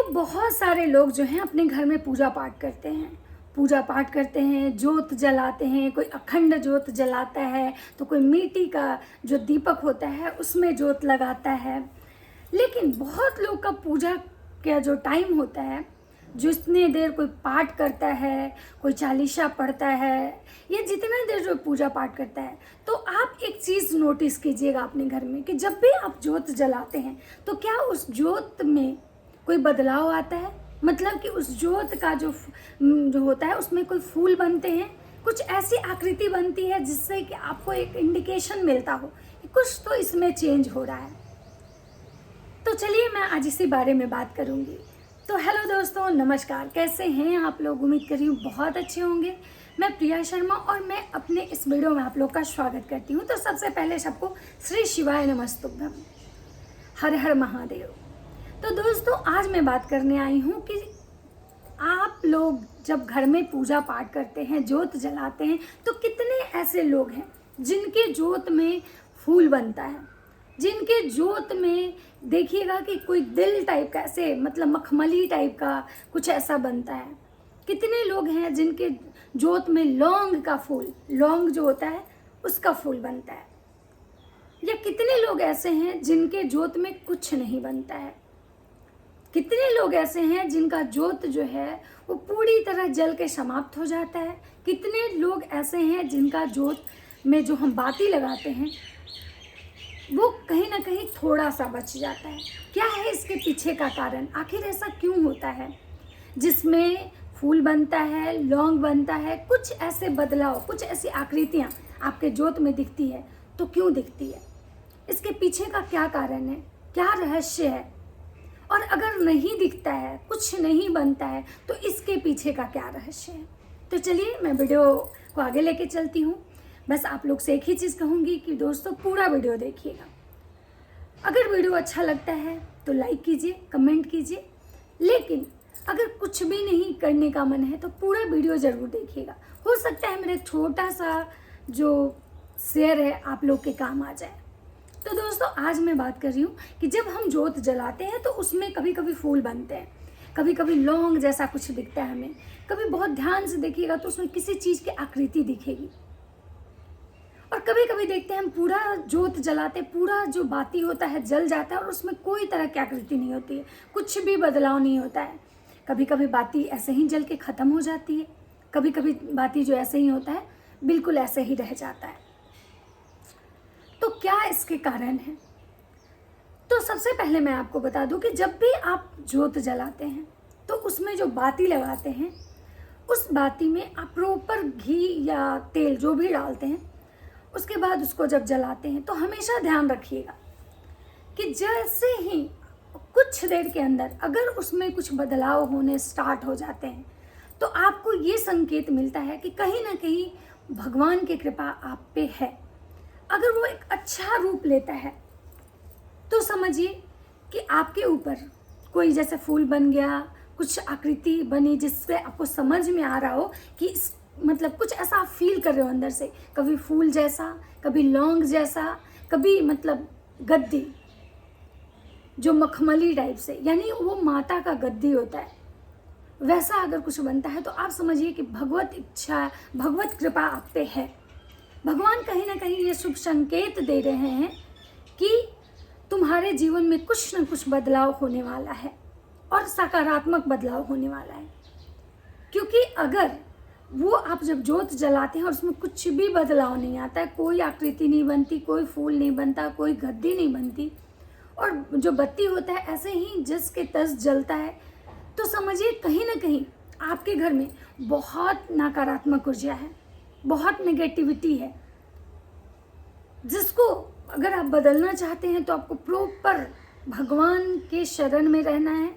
तो बहुत सारे लोग जो हैं अपने घर में पूजा पाठ करते हैं। ज्योत जलाते हैं, कोई अखंड ज्योत जलाता है तो कोई मिट्टी का जो दीपक होता है उसमें ज्योत लगाता है। लेकिन बहुत लोग का पूजा का जो टाइम होता है, जितने देर कोई पाठ करता है, कोई चालीसा पढ़ता है या जितना देर जो पूजा पाठ करता है, तो आप एक चीज़ नोटिस कीजिएगा अपने घर में कि जब भी आप ज्योत जलाते हैं तो क्या उस ज्योत में कोई बदलाव आता है। मतलब कि उस ज्योत का जो होता है उसमें कोई फूल बनते हैं, कुछ ऐसी आकृति बनती है जिससे कि आपको एक इंडिकेशन मिलता हो कि कुछ तो इसमें चेंज हो रहा है। तो चलिए मैं आज इसी बारे में बात करूंगी। तो हेलो दोस्तों, नमस्कार, कैसे हैं आप लोग। उम्मीद कर रही हूँ बहुत अच्छे होंगे। मैं प्रिया शर्मा और मैं अपने इस वीडियो में आप लोग का स्वागत करती हूँ। तो सबसे पहले सबको श्री शिवाय नमस्तुभ्यम, हर हर महादेव। तो दोस्तों आज मैं बात करने आई हूँ कि आप लोग जब घर में पूजा पाठ करते हैं, ज्योत जलाते हैं, तो कितने ऐसे लोग हैं जिनके ज्योत में फूल बनता है, जिनके ज्योत में देखिएगा कि कोई दिल टाइप का ऐसे मतलब मखमली टाइप का कुछ ऐसा बनता है। कितने लोग हैं जिनके ज्योत में लौंग का फूल, लौंग जो होता है उसका फूल बनता है। या कितने लोग ऐसे हैं जिनके ज्योत में कुछ नहीं बनता है। कितने लोग ऐसे हैं जिनका ज्योत जो है वो पूरी तरह जल के समाप्त हो जाता है। कितने लोग ऐसे हैं जिनका ज्योत में जो हम बाती लगाते हैं वो कहीं ना कहीं थोड़ा सा बच जाता है। क्या है इसके पीछे का कारण, आखिर ऐसा क्यों होता है जिसमें फूल बनता है, लौंग बनता है, कुछ ऐसे बदलाव, कुछ ऐसी आकृतियाँ आपके ज्योत में दिखती है, तो क्यों दिखती है, इसके पीछे का क्या कारण है, क्या रहस्य है। और अगर नहीं दिखता है, कुछ नहीं बनता है, तो इसके पीछे का क्या रहस्य है। तो चलिए मैं वीडियो को आगे लेके चलती हूँ। बस आप लोग से एक ही चीज़ कहूँगी कि दोस्तों पूरा वीडियो देखिएगा। अगर वीडियो अच्छा लगता है तो लाइक कीजिए, कमेंट कीजिए, लेकिन अगर कुछ भी नहीं करने का मन है तो पूरा वीडियो ज़रूर देखिएगा। हो सकता है मेरा छोटा सा जो शेयर है आप लोग के काम आ जाए। तो दोस्तों आज मैं बात कर रही हूँ कि जब हम ज्योत जलाते हैं तो उसमें कभी कभी फूल बनते हैं, कभी कभी लौंग जैसा कुछ दिखता है हमें, कभी बहुत ध्यान से देखिएगा तो उसमें किसी चीज़ की आकृति दिखेगी। और कभी कभी देखते हैं हम पूरा ज्योत जलाते, पूरा जो बाती होता है जल जाता है और उसमें कोई तरह की आकृति नहीं होती है, कुछ भी बदलाव नहीं होता है। कभी कभी बाती ऐसे ही जल के ख़त्म हो जाती है, कभी कभी बाती जो ऐसे ही होता है बिल्कुल ऐसे ही रह जाता है। तो क्या इसके कारण है। तो सबसे पहले मैं आपको बता दूं कि जब भी आप ज्योत जलाते हैं तो उसमें जो बाती लगाते हैं उस बाती में आप प्रॉपर घी या तेल जो भी डालते हैं, उसके बाद उसको जब जलाते हैं तो हमेशा ध्यान रखिएगा कि जैसे ही कुछ देर के अंदर अगर उसमें कुछ बदलाव होने स्टार्ट हो जाते हैं तो आपको ये संकेत मिलता है कि कहीं ना कहीं भगवान की कृपा आप पे है। अगर वो एक अच्छा रूप लेता है तो समझिए कि आपके ऊपर कोई जैसे फूल बन गया, कुछ आकृति बनी जिससे आपको समझ में आ रहा हो कि मतलब कुछ ऐसा आप फील कर रहे हो अंदर से, कभी फूल जैसा, कभी लौंग जैसा, कभी मतलब गद्दी जो मखमली टाइप से, यानी वो माता का गद्दी होता है, वैसा अगर कुछ बनता है तो आप समझिए कि भगवत इच्छा, भगवत कृपा आप पे है। भगवान कहीं ना कहीं ये शुभ संकेत दे रहे हैं कि तुम्हारे जीवन में कुछ न कुछ बदलाव होने वाला है और सकारात्मक बदलाव होने वाला है। क्योंकि अगर वो आप जब ज्योत जलाते हैं और उसमें कुछ भी बदलाव नहीं आता है, कोई आकृति नहीं बनती, कोई फूल नहीं बनता, कोई गद्दी नहीं बनती और जो बत्ती होता है ऐसे ही जस के तस जलता है, तो समझिए कहीं ना कहीं आपके घर में बहुत नकारात्मक ऊर्जा है, बहुत नेगेटिविटी है, जिसको अगर आप बदलना चाहते हैं तो आपको प्रॉपर भगवान के शरण में रहना है,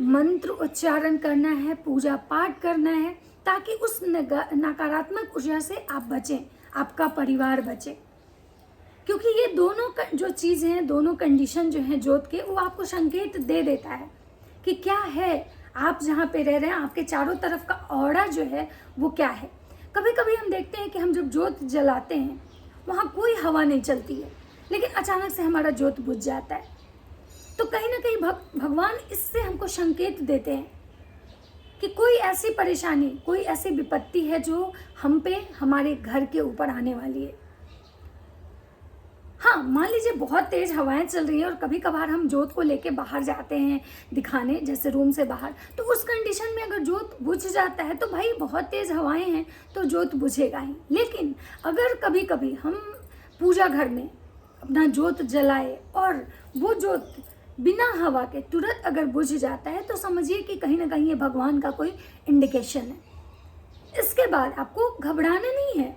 मंत्र उच्चारण करना है, पूजा पाठ करना है, ताकि उस नकारात्मक ऊर्जा से आप बचें, आपका परिवार बचे। क्योंकि ये दोनों जो चीज़ हैं, दोनों कंडीशन जो हैं ज्योत के, वो आपको संकेत दे देता है कि क्या है, आप जहाँ पे रह रहे हैं आपके चारों तरफ का ऑरा जो है वो क्या है। कभी कभी हम देखते हैं कि हम जब ज्योत जलाते हैं वहाँ कोई हवा नहीं चलती है, लेकिन अचानक से हमारा ज्योत बुझ जाता है। तो कहीं ना कहीं भगवान इससे हमको संकेत देते हैं कि कोई ऐसी परेशानी, कोई ऐसी विपत्ति है जो हम पे, हमारे घर के ऊपर आने वाली है। हाँ, मान लीजिए बहुत तेज हवाएं चल रही है और कभी कभार हम जोत को लेके बाहर जाते हैं दिखाने, जैसे रूम से बाहर, तो उस कंडीशन में अगर जोत बुझ जाता है तो भाई बहुत तेज हवाएं हैं तो जोत बुझेगा ही। लेकिन अगर कभी कभी हम पूजा घर में अपना जोत जलाए और वो जोत बिना हवा के तुरंत अगर बुझ जाता है तो समझिए कि कहीं ना कहीं ये भगवान का कोई इंडिकेशन है। इसके बाद आपको घबराना नहीं है,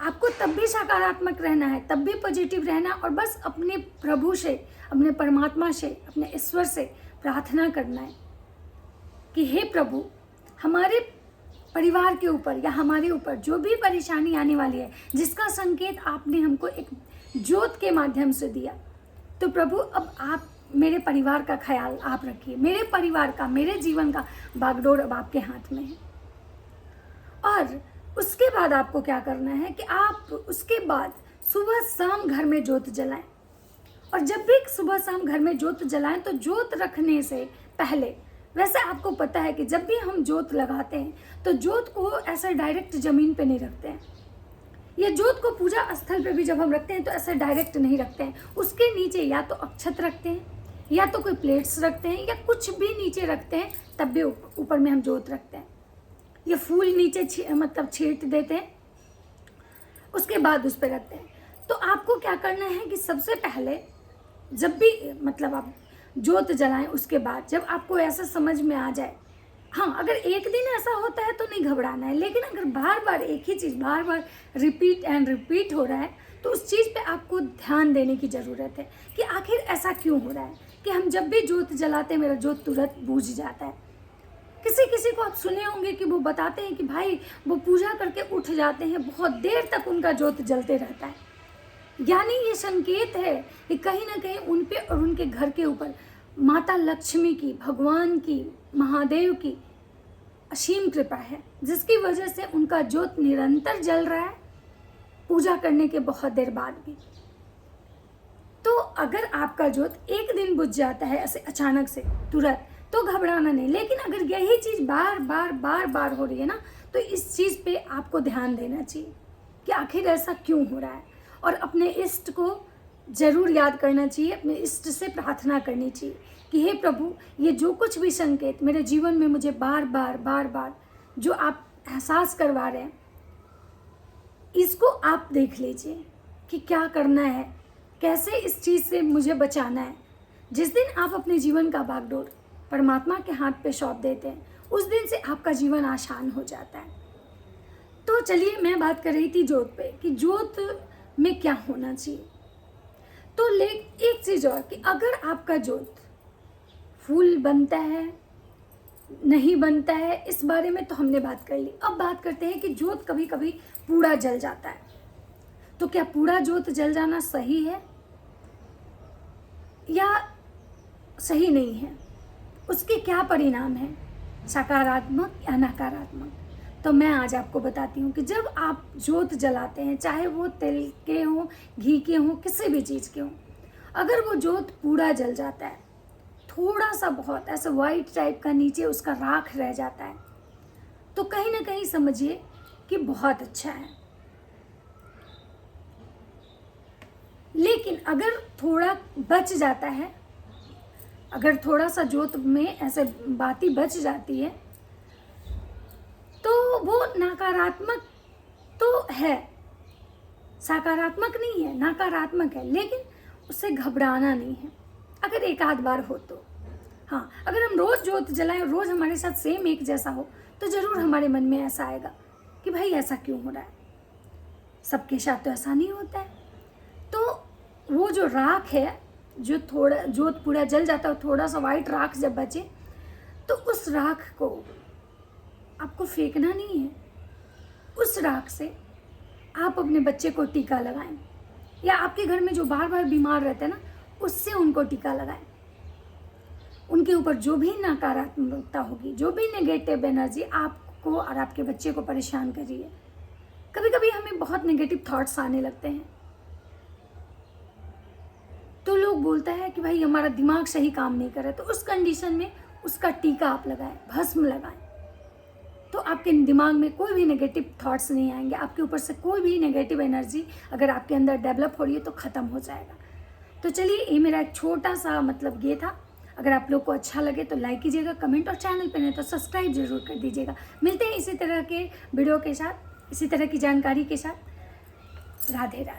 आपको तब भी सकारात्मक रहना है, तब भी पॉजिटिव रहना, और बस अपने प्रभु से, अपने परमात्मा से, अपने ईश्वर से प्रार्थना करना है कि हे प्रभु, हमारे परिवार के ऊपर या हमारे ऊपर जो भी परेशानी आने वाली है, जिसका संकेत आपने हमको एक जोत के माध्यम से दिया, तो प्रभु अब आप मेरे परिवार का ख्याल आप रखिए, मेरे परिवार का, मेरे जीवन का बागडोर अब आपके हाथ में है। और उसके बाद आपको क्या करना है कि आप उसके बाद सुबह शाम घर में जोत जलाएं। और जब भी सुबह शाम घर में जोत जलाएं तो जोत रखने से पहले, वैसे आपको पता है कि जब भी हम जोत लगाते हैं तो जोत को ऐसा डायरेक्ट ज़मीन पे नहीं रखते हैं, ये जोत को पूजा स्थल पे भी जब हम रखते हैं तो ऐसे डायरेक्ट नहीं रखते हैं, उसके नीचे या तो अक्षत रखते हैं या तो कोई प्लेट्स रखते हैं या कुछ भी नीचे रखते हैं, तब भी ऊपर में हम जोत रखते हैं। ये फूल नीचे मतलब छींट देते हैं, उसके बाद उस पर रखते हैं। तो आपको क्या करना है कि सबसे पहले जब भी मतलब आप जोत जलाएं, उसके बाद जब आपको ऐसा समझ में आ जाए, हाँ अगर एक दिन ऐसा होता है तो नहीं घबराना है, लेकिन अगर बार बार एक ही चीज़ बार बार रिपीट एंड रिपीट हो रहा है तो उस चीज़ पे आपको ध्यान देने की ज़रूरत है कि आखिर ऐसा क्यों हो रहा है कि हम जब भी जोत जलाते हैं मेरा जोत तुरंत बुझ जाता है। किसी को आप सुने होंगे कि वो बताते हैं कि भाई वो पूजा करके उठ जाते हैं, बहुत देर तक उनका जोत जलते रहता है, यानी ये संकेत है कि कहीं ना कहीं उन पे और उनके घर के ऊपर माता लक्ष्मी की, भगवान की, महादेव की असीम कृपा है, जिसकी वजह से उनका जोत निरंतर जल रहा है पूजा करने के बहुत देर बाद भी। तो अगर आपका जोत एक दिन बुझ जाता है ऐसे अचानक से तुरंत, तो घबराना नहीं, लेकिन अगर यही चीज़ बार बार हो रही है ना, तो इस चीज़ पे आपको ध्यान देना चाहिए कि आखिर ऐसा क्यों हो रहा है, और अपने इष्ट को ज़रूर याद करना चाहिए, अपने इष्ट से प्रार्थना करनी चाहिए कि हे प्रभु, ये जो कुछ भी संकेत मेरे जीवन में मुझे बार बार जो आप एहसास करवा रहे हैं, इसको आप देख लीजिए कि क्या करना है, कैसे इस चीज़ से मुझे बचाना है। जिस दिन आप अपने जीवन का बागडोर परमात्मा के हाथ पे सौंप देते हैं, उस दिन से आपका जीवन आसान हो जाता है। तो चलिए, मैं बात कर रही थी जोत पे कि जोत में क्या होना चाहिए। तो एक चीज़ और कि अगर आपका जोत फूल बनता है, नहीं बनता है, इस बारे में तो हमने बात कर ली। अब बात करते हैं कि जोत कभी कभी पूरा जल जाता है, तो क्या पूरा जोत जल जाना सही है या सही नहीं है, उसके क्या परिणाम हैं, सकारात्मक या नकारात्मक। तो मैं आज आपको बताती हूँ कि जब आप जोत जलाते हैं, चाहे वो तेल के हों, घी के हों, किसी भी चीज़ के हों, अगर वो जोत पूरा जल जाता है, थोड़ा सा बहुत ऐसा वाइट टाइप का नीचे उसका राख रह जाता है, तो कहीं ना कहीं समझिए कि बहुत अच्छा है। लेकिन अगर थोड़ा बच जाता है, अगर थोड़ा सा जोत में ऐसे बाती बच जाती है, तो वो नकारात्मक तो है, सकारात्मक नहीं है, नकारात्मक है, लेकिन उससे घबराना नहीं है अगर एक आध बार हो तो। हाँ, अगर हम रोज़ जोत जलाएं, रोज़ हमारे साथ सेम एक जैसा हो, तो ज़रूर हमारे मन में ऐसा आएगा कि भाई ऐसा क्यों हो रहा है, सबके साथ तो ऐसा नहीं होता है। तो वो जो राख है, जो थोड़ा जोत पूरा जल जाता है, थोड़ा सा वाइट राख जब बचे, तो उस राख को आपको फेंकना नहीं है, उस राख से आप अपने बच्चे को टीका लगाएं, या आपके घर में जो बार बार बीमार रहते हैं ना, उससे उनको टीका लगाएं। उनके ऊपर जो भी नकारात्मकता होगी, जो भी नेगेटिव एनर्जी आपको और आपके बच्चे को परेशान कर रही है, कभी कभी हमें बहुत नेगेटिव थॉट्स आने लगते हैं, तो लोग लोग बोलता है कि भाई हमारा दिमाग सही काम नहीं कर रहा, तो उस कंडीशन में उसका टीका आप लगाएं, भस्म लगाएं, तो आपके दिमाग में कोई भी नेगेटिव थॉट्स नहीं आएंगे, आपके ऊपर से कोई भी नेगेटिव एनर्जी अगर आपके अंदर डेवलप हो रही है तो ख़त्म हो जाएगा। तो चलिए, ये मेरा एक छोटा सा मतलब ये था। अगर आप लोग को अच्छा लगे तो लाइक कीजिएगा, कमेंट, और चैनल पे नहीं तो सब्सक्राइब जरूर कर दीजिएगा। मिलते हैं इसी तरह के वीडियो के साथ, इसी तरह की जानकारी के साथ। राधे राधे।